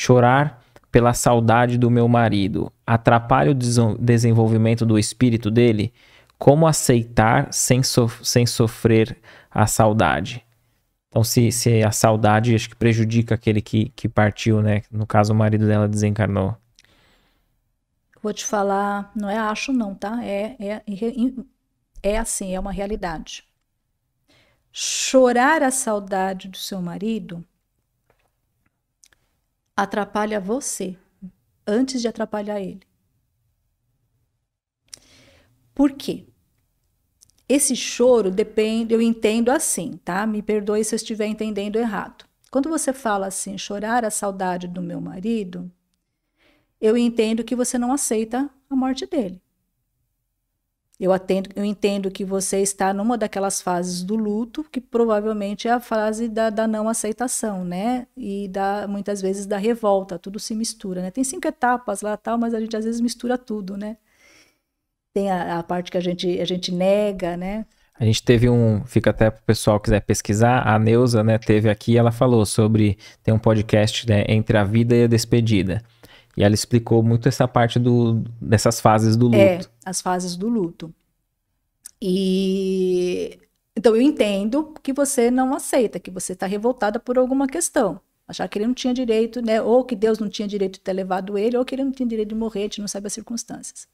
chorar pela saudade do meu marido atrapalha o desenvolvimento do espírito dele? Como aceitar sem sofrer a saudade? Então, se a saudade, acho que prejudica aquele que partiu, né? No caso, o marido dela desencarnou. Vou te falar, não é acho não, tá? É assim, é uma realidade. Chorar a saudade do seu marido atrapalha você antes de atrapalhar ele. Por quê? Esse choro depende, eu entendo assim, tá? Me perdoe se eu estiver entendendo errado. Quando você fala assim, chorar a saudade do meu marido, eu entendo que você não aceita a morte dele. Eu entendo que você está numa daquelas fases do luto, que provavelmente é a fase da não aceitação, né? E muitas vezes da revolta, tudo se mistura, né? Tem 5 etapas lá, tal, mas a gente às vezes mistura tudo, né? Tem a parte que a gente nega, né? A gente teve fica até pro pessoal que quiser pesquisar, a Neuza, né, teve aqui, ela falou sobre, tem um podcast, né, entre a vida e a despedida. E ela explicou muito essa parte dessas fases do luto. As fases do luto. E então eu entendo que você não aceita, que você está revoltada por alguma questão. Achar que ele não tinha direito, né? Ou que Deus não tinha direito de ter levado ele, ou que ele não tinha direito de morrer, a gente não sabe as circunstâncias.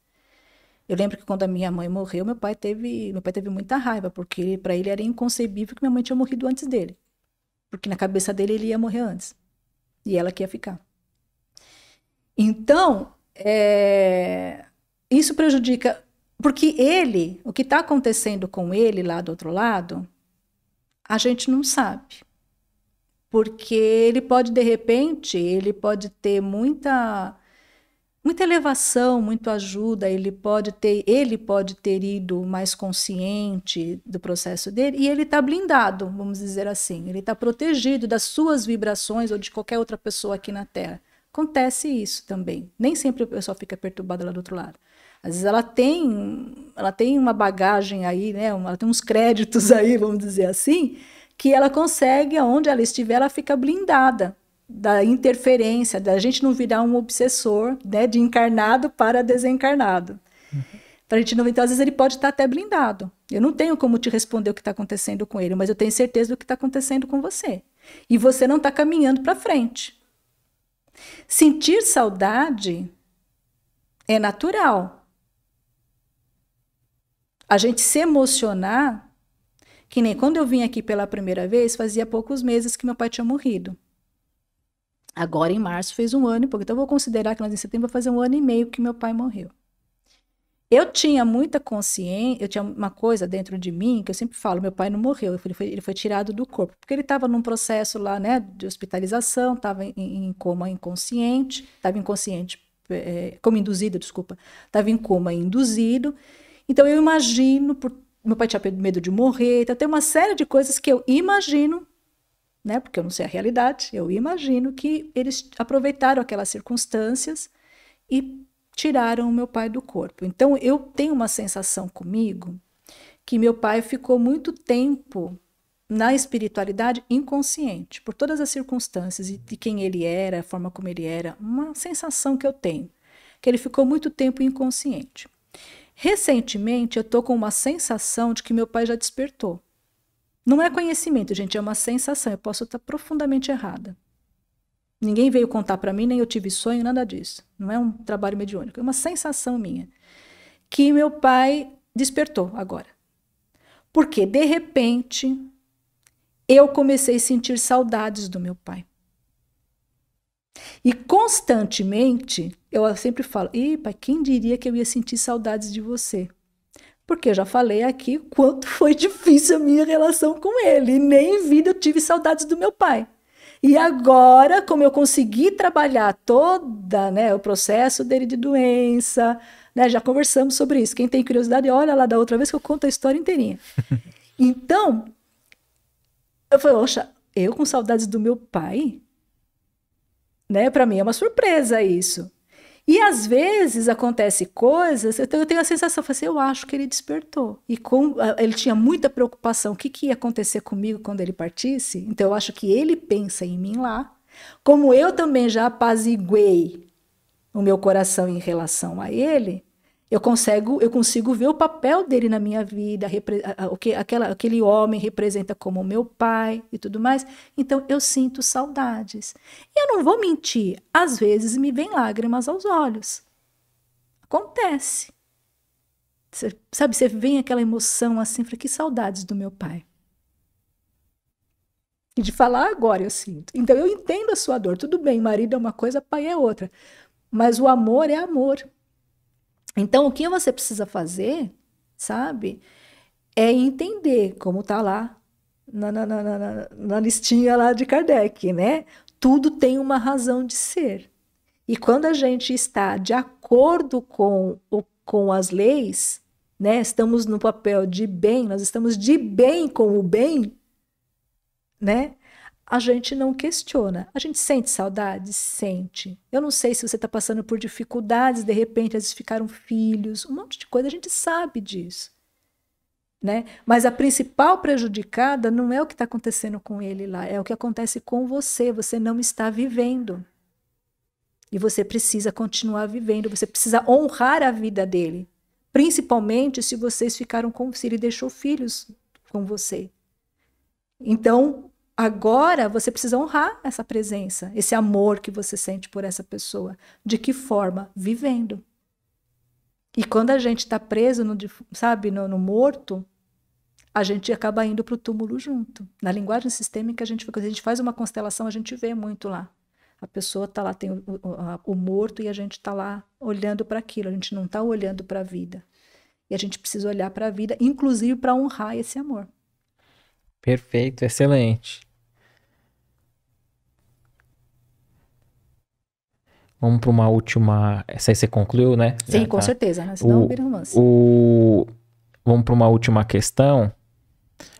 Eu lembro que quando a minha mãe morreu, meu pai teve muita raiva, porque para ele era inconcebível que minha mãe tinha morrido antes dele. Porque na cabeça dele ele ia morrer antes. E ela que ia ficar. Então, isso prejudica, porque o que está acontecendo com ele lá do outro lado, a gente não sabe. Porque ele pode, de repente, ele pode ter muita elevação, muita ajuda, ele pode ter ido mais consciente do processo dele, e ele está blindado, vamos dizer assim, ele está protegido das suas vibrações ou de qualquer outra pessoa aqui na Terra. Acontece isso também. Nem sempre a pessoa fica perturbada lá do outro lado. Às vezes ela tem uma bagagem aí, né? Ela tem uns créditos aí, vamos dizer assim, que ela consegue, aonde ela estiver, ela fica blindada da interferência, da gente não virar um obsessor, né, de encarnado para desencarnado. Pra gente não, então, às vezes ele pode estar até blindado. Eu não tenho como te responder o que está acontecendo com ele, mas eu tenho certeza do que está acontecendo com você. E você não está caminhando para frente. Sentir saudade é natural. A gente se emocionar, que nem quando eu vim aqui pela primeira vez, fazia poucos meses que meu pai tinha morrido. Agora, em março, fez 1 ano e pouco. Então, eu vou considerar que nós, em setembro, vai fazer 1 ano e meio que meu pai morreu. Eu tinha muita consciência, eu tinha uma coisa dentro de mim, que eu sempre falo, meu pai não morreu, ele foi tirado do corpo. Porque ele estava num processo lá, né, de hospitalização, estava em coma inconsciente, estava inconsciente, coma induzido, desculpa, estava em coma induzido. Então, eu imagino, meu pai tinha medo de morrer, então tem uma série de coisas que eu imagino, né, porque eu não sei a realidade, eu imagino que eles aproveitaram aquelas circunstâncias e tiraram o meu pai do corpo. Então, eu tenho uma sensação comigo que meu pai ficou muito tempo na espiritualidade inconsciente, por todas as circunstâncias e de quem ele era, a forma como ele era, uma sensação que eu tenho, que ele ficou muito tempo inconsciente. Recentemente, eu estou com uma sensação de que meu pai já despertou. Não é conhecimento, gente, é uma sensação. Eu posso estar profundamente errada. Ninguém veio contar para mim, nem eu tive sonho, nada disso. Não é um trabalho mediúnico, é uma sensação minha. Que meu pai despertou agora. Porque, de repente, eu comecei a sentir saudades do meu pai. E constantemente, eu sempre falo, pai, quem diria que eu ia sentir saudades de você? Porque eu já falei aqui quanto foi difícil a minha relação com ele. E nem em vida eu tive saudades do meu pai. E agora, como eu consegui trabalhar toda, né, o processo dele de doença, né, já conversamos sobre isso. Quem tem curiosidade, olha lá da outra vez que eu conto a história inteirinha. Então, eu falei, poxa, eu com saudades do meu pai? Né, para mim é uma surpresa isso. E às vezes acontece coisas, eu tenho a sensação, eu acho que ele despertou. E ele tinha muita preocupação, o que ia acontecer comigo quando ele partisse? Então eu acho que ele pensa em mim lá, Como eu também já apaziguei o meu coração em relação a ele, eu consigo ver o papel dele na minha vida, o que aquele homem representa como meu pai e tudo mais. Então, eu sinto saudades. E eu não vou mentir, às vezes me vem lágrimas aos olhos. Acontece. Sabe, você vem aquela emoção assim, que saudades do meu pai. E de falar agora eu sinto. Então, eu entendo a sua dor. Tudo bem, marido é uma coisa, pai é outra. Mas o amor é amor. Então, o que você precisa fazer, sabe, é entender, como está lá na listinha lá de Kardec, né? Tudo tem uma razão de ser. E quando a gente está de acordo com as leis, né? Estamos no papel de bem, nós estamos de bem com o bem, né? A gente não questiona. A gente sente saudades? Sente. Eu não sei se você está passando por dificuldades, de repente, às vezes ficaram filhos, um monte de coisa, a gente sabe disso. Né? Mas a principal prejudicada não é o que está acontecendo com ele lá, é o que acontece com você. Você não está vivendo. E você precisa continuar vivendo, você precisa honrar a vida dele. Principalmente se vocês ficaram se ele deixou filhos com você. Então, agora você precisa honrar essa presença, esse amor que você sente por essa pessoa. De que forma? Vivendo. E quando a gente está preso, no morto, a gente acaba indo para o túmulo junto. Na linguagem sistêmica, quando a gente faz uma constelação, a gente vê muito lá. A pessoa está lá, tem o morto, e a gente está lá olhando para aquilo. A gente não está olhando para a vida. E a gente precisa olhar para a vida, inclusive para honrar esse amor. Perfeito, excelente. Vamos para uma última. Essa aí você concluiu, né? Sim, com certeza, né? Senão vira romance. Vamos para uma última questão.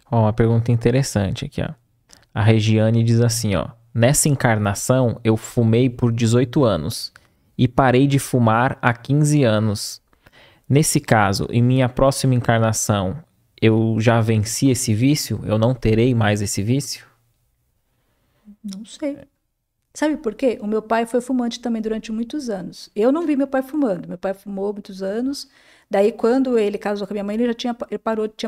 Ó, uma pergunta interessante aqui, ó. A Regiane diz assim, ó. Nessa encarnação, eu fumei por 18 anos e parei de fumar há 15 anos. Nesse caso, em minha próxima encarnação, eu já venci esse vício? Eu não terei mais esse vício? Não sei. Sabe por quê? O meu pai foi fumante também durante muitos anos. Eu não vi meu pai fumando. Meu pai fumou muitos anos. Daí, quando ele casou com a minha mãe, ele já tinha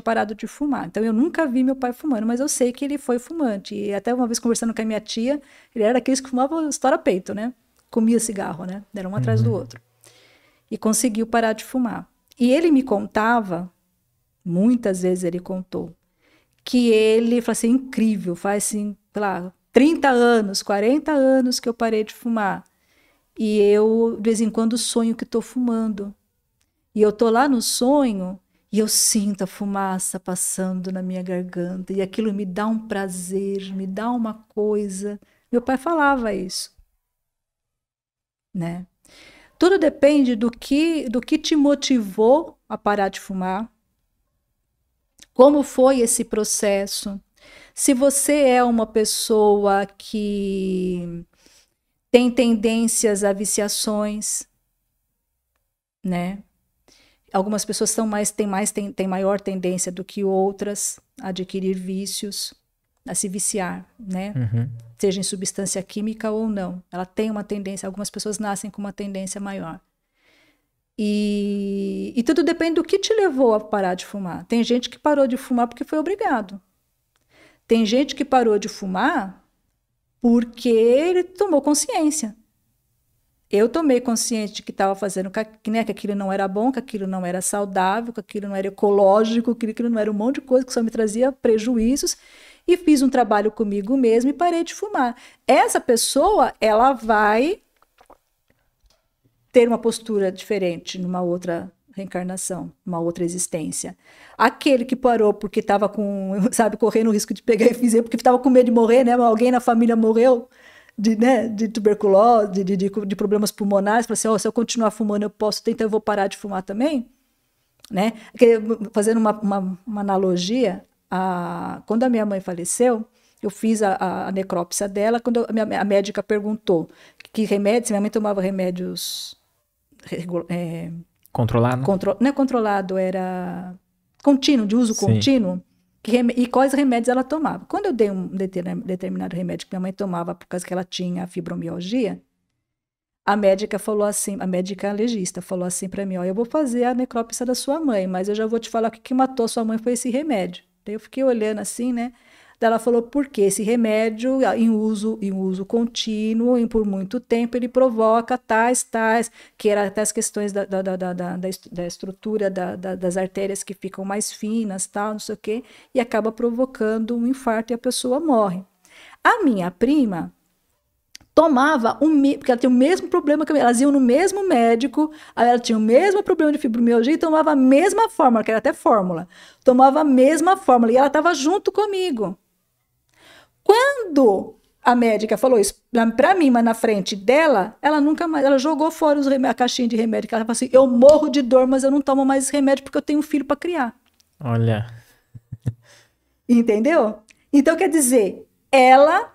parado de fumar. Então, eu nunca vi meu pai fumando, mas eu sei que ele foi fumante. E até uma vez conversando com a minha tia, ele era daqueles que fumavam estoura-peito, né? Comia cigarro, né? Era um atrás do outro. E conseguiu parar de fumar. E ele me contava, muitas vezes ele contou, que ele falou assim, incrível, faz assim, sei lá, 30 anos, 40 anos que eu parei de fumar. E eu, de vez em quando, sonho que estou fumando. E eu estou lá no sonho e eu sinto a fumaça passando na minha garganta. E aquilo me dá um prazer, me dá uma coisa. Meu pai falava isso. Né? Tudo depende do que te motivou a parar de fumar. Como foi esse processo? Se você é uma pessoa que tem tendências a viciações, né? Algumas pessoas têm maior tendência do que outras a adquirir vícios, a se viciar, né? Seja em substância química ou não. Ela tem uma tendência, algumas pessoas nascem com uma tendência maior. E tudo depende do que te levou a parar de fumar. Tem gente que parou de fumar porque foi obrigado. Tem gente que parou de fumar porque ele tomou consciência. Eu tomei consciência de que estava fazendo, né, que aquilo não era bom, que aquilo não era saudável, que aquilo não era ecológico, que aquilo não era um monte de coisa que só me trazia prejuízos, e fiz um trabalho comigo mesmo e parei de fumar. Essa pessoa, ela vai ter uma postura diferente numa outra reencarnação, uma outra existência. Aquele que parou porque estava correndo o risco de pegar efizema, porque estava com medo de morrer, né? Alguém na família morreu de tuberculose, de problemas pulmonares, falou assim, se eu continuar fumando eu posso, então eu vou parar de fumar também, né? Fazendo uma analogia, quando a minha mãe faleceu, eu fiz a necrópsia dela, quando a médica perguntou que remédios, minha mãe tomava remédios controlado? Não é controlado, era contínuo, de uso contínuo. E quais remédios ela tomava. Quando eu dei um determinado remédio que minha mãe tomava por causa que ela tinha fibromialgia, a médica legista falou assim para mim, ó, eu vou fazer a necrópsia da sua mãe, mas eu já vou te falar que o que matou sua mãe foi esse remédio. Daí eu fiquei olhando assim, né? Daí ela falou, por quê? Esse remédio, em uso contínuo, e por muito tempo, ele provoca tais, que era até as questões da estrutura das artérias que ficam mais finas, tal, não sei o quê, e acaba provocando um infarto e a pessoa morre. A minha prima tomava porque ela tinha o mesmo problema que eu, elas iam no mesmo médico, ela tinha o mesmo problema de fibromialgia e tomava a mesma fórmula, que era até fórmula, tomava a mesma fórmula, e ela estava junto comigo. Quando a médica falou isso para mim, mas na frente dela, ela nunca mais, ela jogou fora a caixinha de remédio, que ela falou assim, eu morro de dor, mas eu não tomo mais esse remédio porque eu tenho um filho para criar. Olha. Entendeu? Então, quer dizer, ela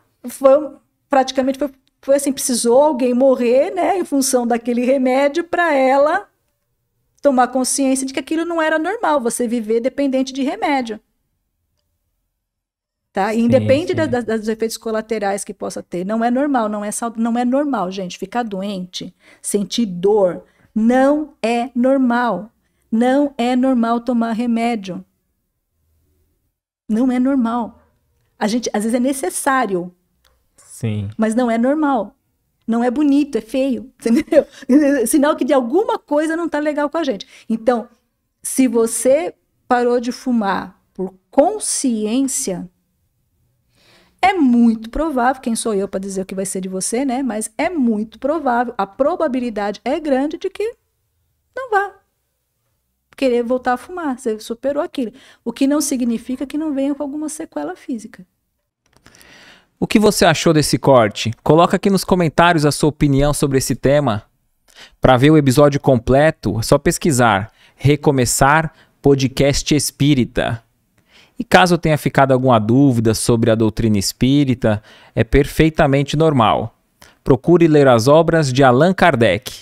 praticamente foi assim, precisou alguém morrer, né, em função daquele remédio para ela tomar consciência de que aquilo não era normal, você viver dependente de remédio. Tá? E independe dos efeitos colaterais que possa ter, não é normal, não é normal, gente, ficar doente, sentir dor, não é normal. Não é normal tomar remédio. Não é normal. Às vezes é necessário. Sim. Mas não é normal. Não é bonito, é feio, entendeu? Sinal que de alguma coisa não tá legal com a gente. Então, se você parou de fumar por consciência, é muito provável, quem sou eu para dizer o que vai ser de você, né? Mas é muito provável, a probabilidade é grande de que não vá querer voltar a fumar. Você superou aquilo. O que não significa que não venha com alguma sequela física. O que você achou desse corte? Coloca aqui nos comentários a sua opinião sobre esse tema. Para ver o episódio completo, é só pesquisar Recomeçar Podcast Espírita. E caso tenha ficado alguma dúvida sobre a doutrina espírita, é perfeitamente normal. Procure ler as obras de Allan Kardec.